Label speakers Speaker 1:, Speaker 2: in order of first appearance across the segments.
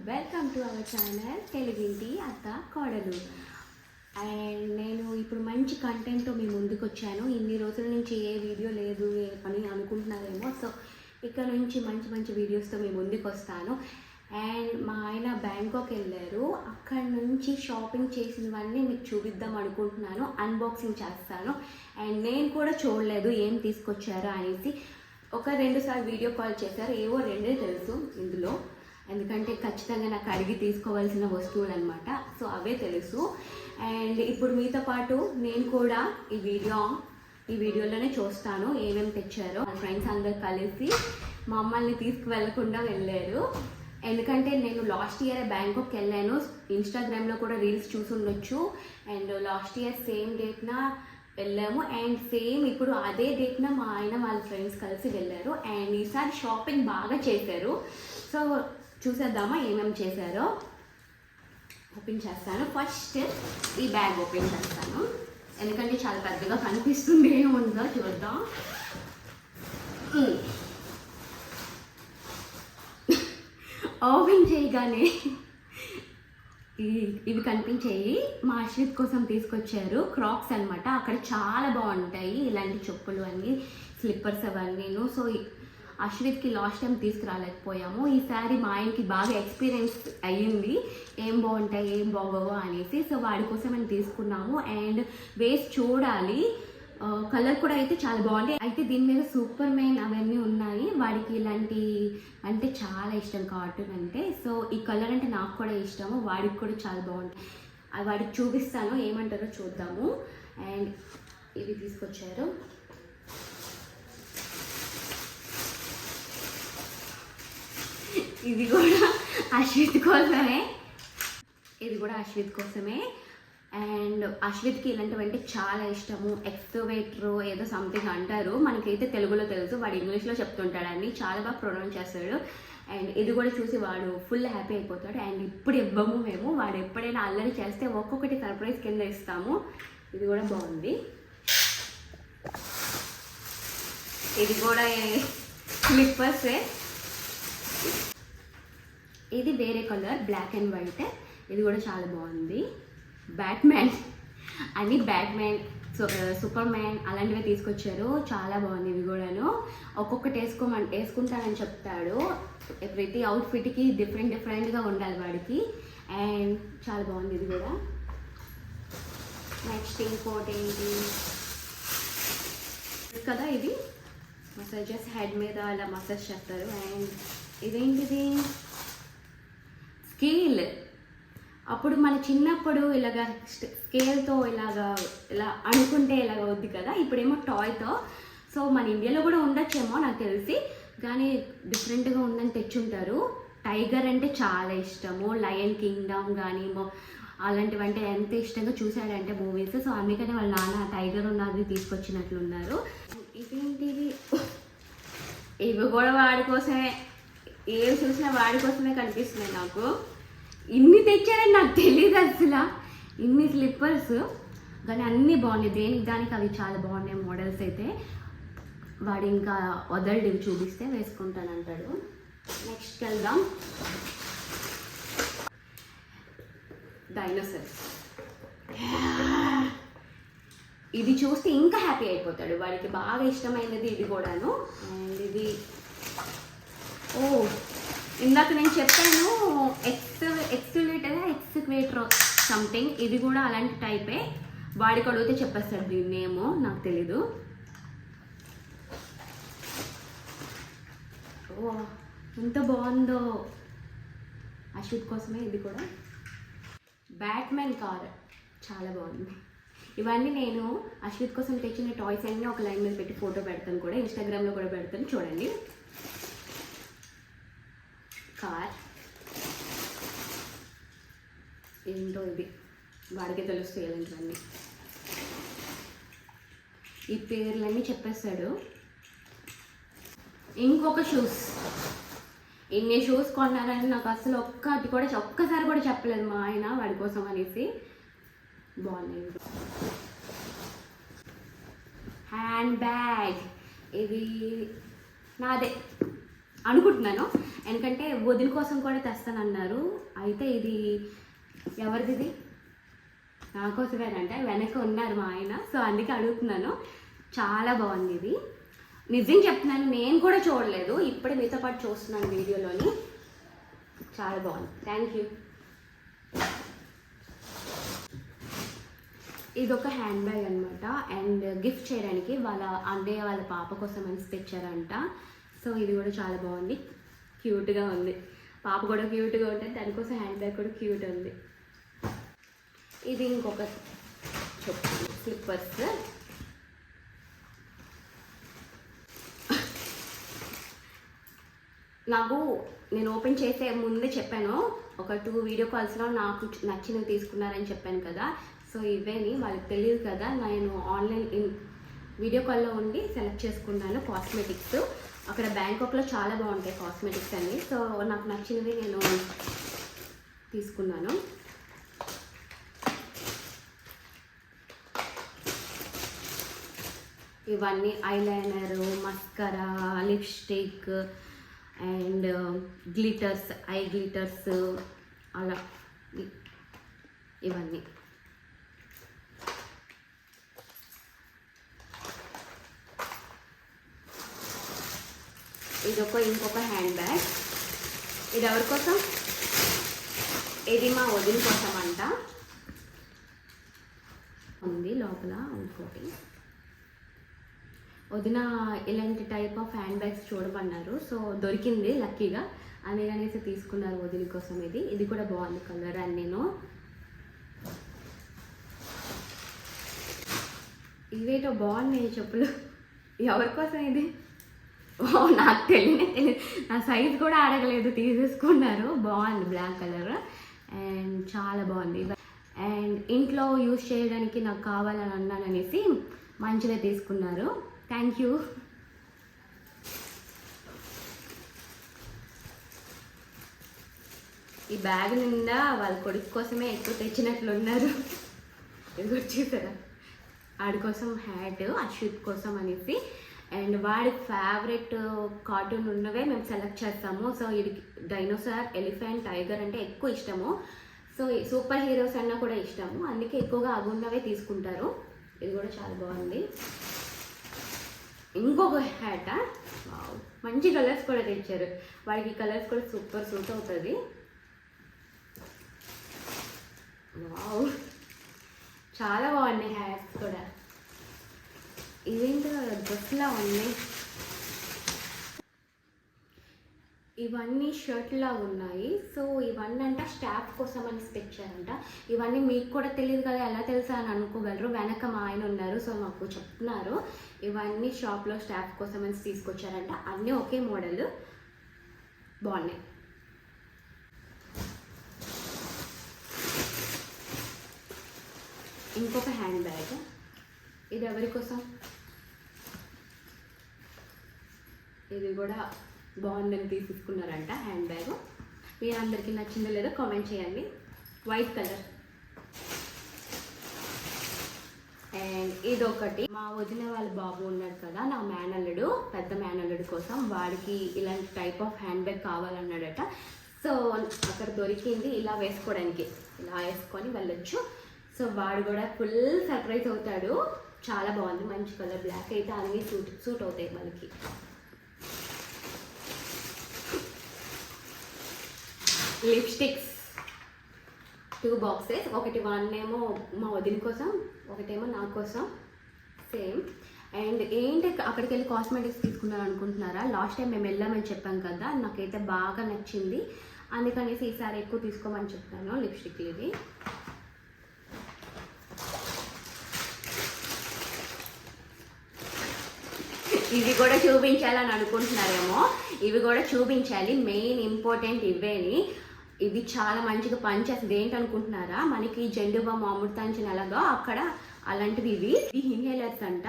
Speaker 1: Welcome to our channel తెలుగింటి అత్త కోడలు. అండ్ నేను ఇప్పుడు మంచి కంటెంట్తో మీ ముందుకు వచ్చాను. ఇన్ని రోజుల నుంచి ఏ వీడియో లేదు అని అనుకుంటున్నారేమో. సో ఇక్కడ నుంచి మంచి మంచి వీడియోస్తో మీ ముందుకు వస్తాను. అండ్ మా ఆయన బ్యాంకాక్ వెళ్ళారు, అక్కడ నుంచి షాపింగ్ చేసినవన్నీ మీకు చూపిద్దాం అనుకుంటున్నాను, అన్బాక్సింగ్ చేస్తాను. అండ్ నేను కూడా చూడలేదు ఏం తీసుకొచ్చారో అనేసి. ఒక 2 సార్లు వీడియో కాల్ చేశారు, ఏవో 2 తెలుసు ఇందులో, ఎందుకంటే ఖచ్చితంగా నాకు అడిగి తీసుకోవాల్సిన వస్తువులు అనమాట. సో అవే తెలుసు. అండ్ ఇప్పుడు మీతో పాటు నేను కూడా ఈ వీడియోలోనే చూస్తాను ఏమేమి తెచ్చారో. మా ఫ్రెండ్స్ అందరు కలిసి మమ్మల్ని తీసుకువెళ్ళకుండా వెళ్ళారు, ఎందుకంటే నేను లాస్ట్ ఇయర్ బ్యాంకాక్ వెళ్ళాను. ఇన్స్టాగ్రామ్లో కూడా రీల్స్ చూసి ఉండొచ్చు. అండ్ లాస్ట్ ఇయర్ సేమ్ డేట్న వెళ్ళాము. అండ్ సేమ్ ఇప్పుడు అదే డేట్న మా ఆయన వాళ్ళ ఫ్రెండ్స్ కలిసి వెళ్ళారు. అండ్ ఈసారి షాపింగ్ బాగా చేశారు. సో చూసేద్దామా ఏమేమి చేశారో. ఓపెన్ చేస్తాను. ఫస్ట్ ఈ బ్యాగ్ ఓపెన్ చేస్తాను, ఎందుకంటే చాలా పెద్దగా కనిపిస్తుంది, ఏముందో చూద్దాం. ఓపెన్ చేయగానే ఇవి కనిపించేవి మా అశ్విత్ కోసం తీసుకొచ్చారు. క్రాక్స్ అనమాట. అక్కడ చాలా బాగుంటాయి ఇలాంటి చెప్పులు అన్నీ, స్లిప్పర్స్ అవన్నీను. సో అశ్విత్కి లాస్ట్ టైం తీసుకురాలేకపోయాము. ఈసారి మా ఆయనకి బాగా ఎక్స్పీరియన్స్ అయ్యింది ఏం బాగుంటాయి ఏం బాగోవో అనేసి. సో వాడి కోసం మేము తీసుకున్నాము. అండ్ వేసి చూడాలి, కలర్ కూడా అయితే చాలా బాగుంది. అయితే దీని మీద సూపర్ మ్యాన్ అవన్నీ ఉన్నాయి. వాడికి ఇలాంటి అంటే చాలా ఇష్టం, కార్టూన్ అంటే. సో ఈ కలర్ అంటే నాకు కూడా ఇష్టము, వాడికి కూడా చాలా బాగుంటాయి. అది వాడికి చూపిస్తాను, ఏమంటారో చూద్దాము. అండ్ ఇవి తీసుకొచ్చారు. ఇది కూడా అశ్విత్ కోసమే, ఇది కూడా అశ్విత్ కోసమే. అండ్ అశ్విత్కి ఇలాంటివంటే చాలా ఇష్టము. ఎక్స్వేటర్ ఏదో సంథింగ్ అంటారు, మనకైతే తెలుగులో తెలుసు, వాడు ఇంగ్లీష్లో చెప్తుంటాడని చాలా బాగా ప్రొనౌన్స్ చేస్తాడు. అండ్ ఇది కూడా చూసి వాడు ఫుల్ హ్యాపీ అయిపోతాడు. అండ్ ఇప్పుడు ఇవ్వము మేము, వాడు ఎప్పుడైనా అల్లరి చేస్తే ఒక్కొక్కటి సర్ప్రైజ్ కింద ఇస్తాము. ఇది కూడా బాగుంది. ఇది కూడా స్లిప్పర్సే. ఇది వేరే కలర్, బ్లాక్ అండ్ వైట్. ఇది కూడా చాలా బాగుంది. బ్యాట్మ్యాన్ అని, బ్యాట్మ్యాన్, సూపర్ మ్యాన్ అలాంటివి తీసుకొచ్చారు. చాలా బాగుంది. ఇవి కూడాను ఒక్కొక్కటి వేసుకుంటానని చెప్తాడు. ప్రతి అవుట్ఫిట్కి డిఫరెంట్గా ఉండాలి వాడికి. అండ్ చాలా బాగుంది ఇది కూడా. నెక్స్ట్ ఇంకోటి ఏంటి కదా, ఇది మసాజెస్, హెడ్ మీద అలా మసాజ్ చేస్తారు. అండ్ ఇదేంటిది, స్కేల్. అప్పుడు మన చిన్నప్పుడు ఇలాగ స్కేల్తో ఇలా అనుకుంటే ఇలాగ అవుద్ది కదా, ఇప్పుడేమో టాయ్తో. సో మన ఇండియాలో కూడా ఉండొచ్చేమో నాకు తెలిసి, కానీ డిఫరెంట్గా ఉందని తెచ్చుంటారు. టైగర్ అంటే చాలా ఇష్టము, లయన్ కింగ్డమ్ కానీ అలాంటివి అంటే ఎంత ఇష్టంగా చూశాడంటే మూవీస్. సో అందుకనే వాళ్ళ నాన్న టైగర్ ఉన్నది తీసుకొచ్చినట్లున్నారు. ఇదేంటిది, ఇవి కూడా వాడి కోసమే, ఏం చూసినా వాడి కోసమే కనిపిస్తున్నాయి నాకు. ఇన్ని తెచ్చారని నాకు తెలియదు అసలు, ఇన్ని స్లిప్పర్స్. కానీ అన్నీ బాగున్నాయి, దానికి అవి చాలా బాగున్నాయి మోడల్స్ అయితే. వాడు ఇంకా వదలడివి చూపిస్తే వేసుకుంటానంటాడు. నెక్స్ట్ వెళ్దాం. డైనోసార్స్. ఇది చూస్తే ఇంకా హ్యాపీ అయిపోతాడు, వాడికి బాగా ఇష్టమైనది ఇది కూడాను. అండ్ ఇది ఇందాక నేను చెప్పాను ఎక్స్వేటర్ సంథింగ్, ఇది కూడా అలాంటి టైపే. వాడికి అడిగితే చెప్పేస్తాడు దీన్ని, ఏమో నాకు తెలీదు. ఓ ఎంత బాగుందో, అశ్విత్ కోసమే ఇది కూడా. బ్యాట్మ్యాన్ కార్ చాలా బాగుంది. ఇవన్నీ నేను అశ్విత్ కోసం తెచ్చిన టాయ్స్ అన్నీ ఒక లైన్ మీద పెట్టి ఫోటో పెడతాను కూడా, ఇన్స్టాగ్రామ్లో కూడా పెడతాను, చూడండి. కార్ ఏంటో ఇది వాడికి తెలుస్తాయి ఇలాంటివన్నీ. ఈ పేర్లన్నీ చెప్పేస్తాడు. ఇంకొక షూస్, ఇన్ని షూస్ కొన్నారని నాకు అసలు ఒక్కసారి కూడా చెప్పలేదు మా ఆయన వాడి కోసం అనేసి. బాగున్నాయి. హ్యాండ్ బ్యాగ్, ఇది నాదే, అనుకుంటున్నాను. ఎందుకంటే వదిన కోసం కూడా తెస్తానన్నారు. అయితే ఇది ఎవరిది? ఇది నా కోసమేనంటే, వెనక ఉన్నారు మా ఆయన. సో అందుకే అడుగుతున్నాను. చాలా బాగుంది ఇది. నిజం చెప్తున్నాను, నేను కూడా చూడలేదు, ఇప్పుడే మీతో పాటు చూస్తున్నాను వీడియోలోని. చాలా బాగుంది. Thank you. ఇది ఒక హ్యాండ్ బ్యాగ్ అనమాట. అండ్ గిఫ్ట్ చేయడానికి వాళ్ళ పాప కోసం అని తెచ్చారంట. సో ఇది కూడా చాలా బాగుంది, క్యూట్గా ఉంది. పాప కూడా క్యూట్గా ఉంటుంది, దానికోసం హ్యాండ్ బ్యాగ్ కూడా క్యూట్ ఉంది. ఇది ఇంకొక చెప్తాను, స్లిప్పర్స్. నేను ఓపెన్ చేసే ముందే చెప్పాను, ఒక 2 వీడియో కాల్స్లో నాకు నచ్చినవి తీసుకున్నారని చెప్పాను కదా. సో ఇవేని వాళ్ళకి తెలియదు కదా, నేను ఆన్లైన్ వీడియో కాల్లో ఉండి సెలెక్ట్ చేసుకున్నాను కాస్మెటిక్స్. అక్కడ బ్యాంకాక్లో చాలా బాగుంటాయి కాస్మెటిక్స్ అన్ని. సో నాకు నచ్చినవి నేను తీసుకున్నాను. ఇవన్నీ eyeliner, mascara, lipstick and glitters, I glitters, అలా ఇవన్నీ. ఇంకొక హ్యాండ్ బ్యాగ్. ఇది ఎవరి కోసం? ఇది మా వదిన కోసం అంట. ఉంది లోపల ఇంకోటి. వదిన ఇలాంటి టైప్ ఆఫ్ హ్యాండ్ బ్యాగ్స్ చూడమన్నారు. సో దొరికింది లక్కీగా, అనేసి తీసుకున్నారు వదిన కోసం. ఇది కూడా బాగుంది కలర్. అండ్ నేను ఇవేటో బాగున్నాయి చెప్పులు. ఎవరి కోసం ఇది? నాకు తెలియదు, నా సైజ్ కూడా అడగలేదు, తీసేసుకున్నారు. బాగుంది, బ్లాక్ కలర్ అండ్ చాలా బాగుంది. అండ్ ఇంట్లో యూజ్ చేయడానికి నాకు కావాలని అన్నాననేసి మంచిగా తీసుకున్నారు. Thank you. ఈ బ్యాగ్ నిండా వాళ్ళ కొడుకు కోసమే ఎక్కువ తెచ్చినట్లున్నారు. ఇది కూడా చూసారా, ఆడి కోసం హ్యాట్, అశ్విత్ కోసం అనేసి. అండ్ వాడి ఫేవరెట్ కార్టూన్ ఉన్నవే మేము సెలెక్ట్ చేస్తాము. సో ఇది డైనోసార్, ఎలిఫెంట్, టైగర్ అంటే ఎక్కువ ఇష్టము. సో సూపర్ హీరోస్ అన్నా కూడా ఇష్టము, అందుకే ఎక్కువగా అవి ఉన్నవే తీసుకుంటారు. ఇది కూడా చాలా బాగుంది. ఇంకొక హ్యాట్, మంచి కలర్స్ కూడా తెచ్చారు. వాడికి కలర్స్ కూడా సూపర్ సూట్ అవుతుంది. వావ్, చాలా బాగున్నాయి హ్యాట్స్ కూడా. ఇవేంటో డ్రెస్లా ఉన్నాయి. ఇవన్నీ షర్ట్లా ఉన్నాయి. సో ఇవన్నీ అంట స్టాఫ్ కోసం అని తెచ్చారంట. ఇవన్నీ మీకు కూడా తెలియదు కదా, ఎలా తెలుసా అని అనుకోగలరు. వెనక మా ఆయన ఉన్నారు, సో మాకు చెప్తున్నారు. ఇవన్నీ షాప్లో స్టాఫ్ కోసం అని తీసుకొచ్చారంట. అన్నీ ఒకే మోడల్, బాగున్నాయి. ఇంకొక హ్యాండ్ బ్యాగ్. ఇది ఎవరి కోసం? ఇది కూడా బాగుందని తీసుకున్నారంట హ్యాండ్ బ్యాగ్. మీ అందరికీ నచ్చిందో లేదో కామెంట్ చేయండి. White colour. అండ్ ఇదొకటి, మా వదిన వాళ్ళ బాబు ఉన్నాడు కదా, నా మేనల్లుడు, పెద్ద మేనల్లుడు కోసం వాడికి ఇలాంటి టైప్ ఆఫ్ హ్యాండ్ బ్యాగ్ కావాలన్నాడట. సో అక్కడ దొరికింది, ఇలా వేసుకోవడానికి, ఇలా వేసుకొని వెళ్ళొచ్చు. సో వాడు కూడా ఫుల్ సర్ప్రైజ్ అవుతాడు. చాలా బాగుంది, మంచి కలర్, బ్లాక్ అయితే అన్నీ సూట్ అవుతాయి వాళ్ళకి. లిప్స్టిక్స్ 2 బాక్సెస్, ఒకటి 1 ఏమో మా వదిన కోసం, ఒకటేమో నా కోసం, సేమ్. అండ్ ఏంటి అక్కడికి వెళ్ళి కాస్మెటిక్స్ తీసుకున్నాను అనుకుంటున్నారా? లాస్ట్ టైం మేము వెళ్ళామని చెప్పాం కదా, నాకైతే బాగా నచ్చింది, అందుకనేసి ఈసారి ఎక్కువ తీసుకోమని చెప్తాను లిప్స్టిక్. ఇవి కూడా చూపించాలని అనుకుంటున్నారేమో, ఇవి కూడా చూపించాలి. మెయిన్ ఇంపార్టెంట్ ఇవేని. ఇది చాలా మంచిగా పనిచేస్తుంది. ఏంటనుకుంటున్నారా, మనకి జెండు బామ్, అమృతాంజన్ ఎలాగో అక్కడ అలాంటివి ఇవి ఇన్హేలర్స్ అంట.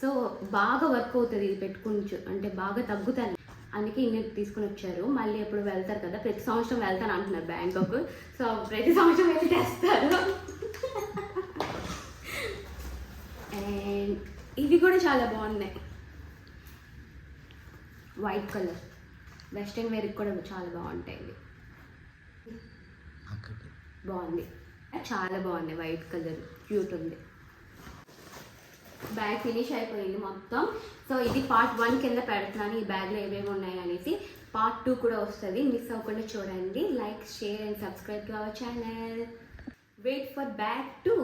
Speaker 1: సో బాగా వర్క్ అవుతుంది ఇది పెట్టుకుని, అంటే బాగా తగ్గుతాయి. అందుకే ఇన్ని తీసుకుని వచ్చారు. మళ్ళీ ఎప్పుడు వెళ్తారు కదా, ప్రతి సంవత్సరం వెళ్తాను అంటున్నారు బ్యాంకాక్. సో ప్రతి సంవత్సరం వెళ్ళి తెస్తారు. అండ్ ఇవి కూడా చాలా బాగున్నాయి, వైట్ కలర్. వెస్ట్రన్ వేర్కి కూడా చాలా బాగుంటాయి ఇవి. బాగుంది, చాలా బాగుంది, వైట్ కలర్ క్యూట్ ఉంది. బ్యాగ్ ఫినిష్ అయిపోయింది మొత్తం. సో ఇది పార్ట్ 1 కింద పెడుతున్నాను, ఈ బ్యాగ్లో ఏమేమి ఉన్నాయి అనేసి. పార్ట్ 2 కూడా వస్తుంది, మిస్ అవ్వకుండా చూడండి. Like, share and subscribe to our channel. Wait for bag 2.